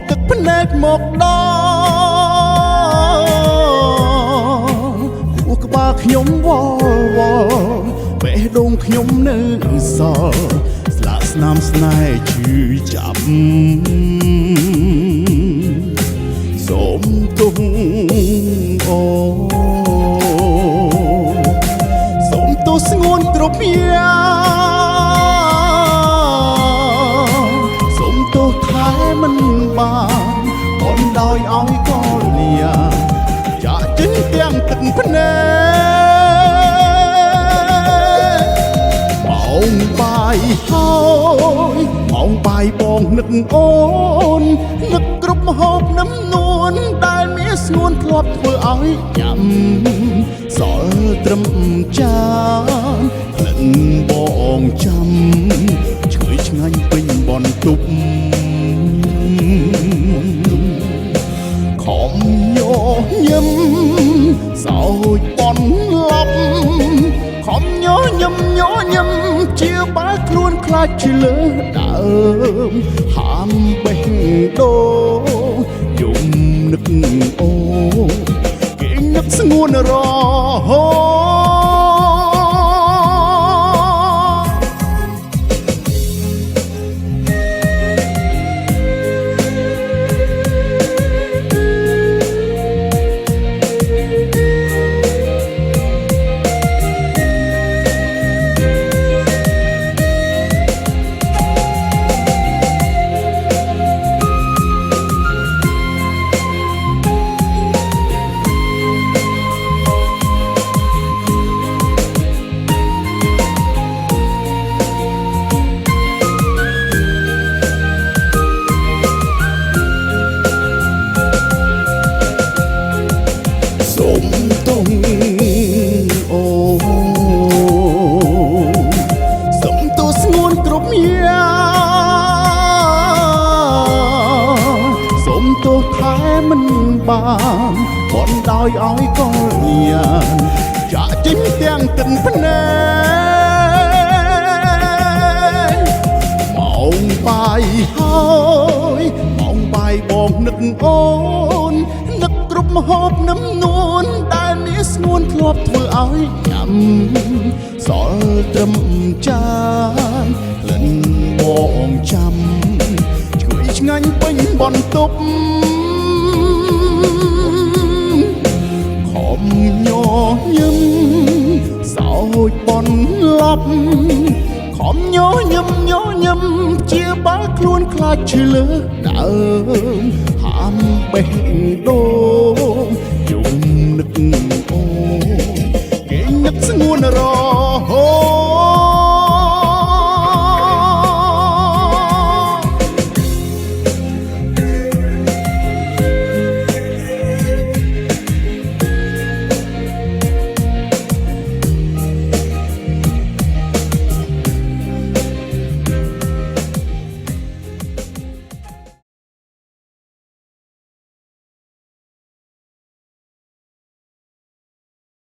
ទឹកភ្នែកមកដល់គួរក្បាលខ្ញុំវល់វល់បេះដូងខ្ញុំនៅសល់ស្លាកស្នាមស្នេហ៍ឈឺចាប់សូមទុំអូសូមទោសស្ងួនគ្រប់យ៉ាងសូមទោសថែមិនបានបងដោយឲ្យកលយាចាក់ចេញទាំងទឹកភ្នែកម៉ោងបាយហើយម៉ោងបាយបងនឹកអូននឹកគ្រប់ម្ហូបនឹមនួនដែលមានស្ងួនធ្លាប់ធ្វើឲ្យញ៉ាំសល់ត្រឹមចានក្លិនបងចាំឆ្ងើយឆ្ងាញ់ពេញបន្ទប់ខំញញឹមសោចបនឡប់ខំញញឹមញញឹមជាបើខ្លួនខ្លាចជាលើដើមហាមបេះដូងយំនឹកអូគេនឹកស្ងួនរហូតទោសថែមិនបានបនដោយឲ្យកលញាចាក់ចេញទាំងទឹកភ្នែកម៉ោងបាយហើយម៉ោងបាយបងនឹកអូននឹកគ្រប់ម្ហូបនឹមនួនដែលមានស្ងួនធ្លាប់ធ្វើឲ្យញ៉ាំសល់ត្រឹមចានក្លិនបងចាំឆ្ងាញ់ពេញបន្ទប់ខំញញឹមសោចបនឡប់ខំញញឹមញញឹមជាបើខ្លួនខ្លាចឈឺលើដើមហាមបេះដូង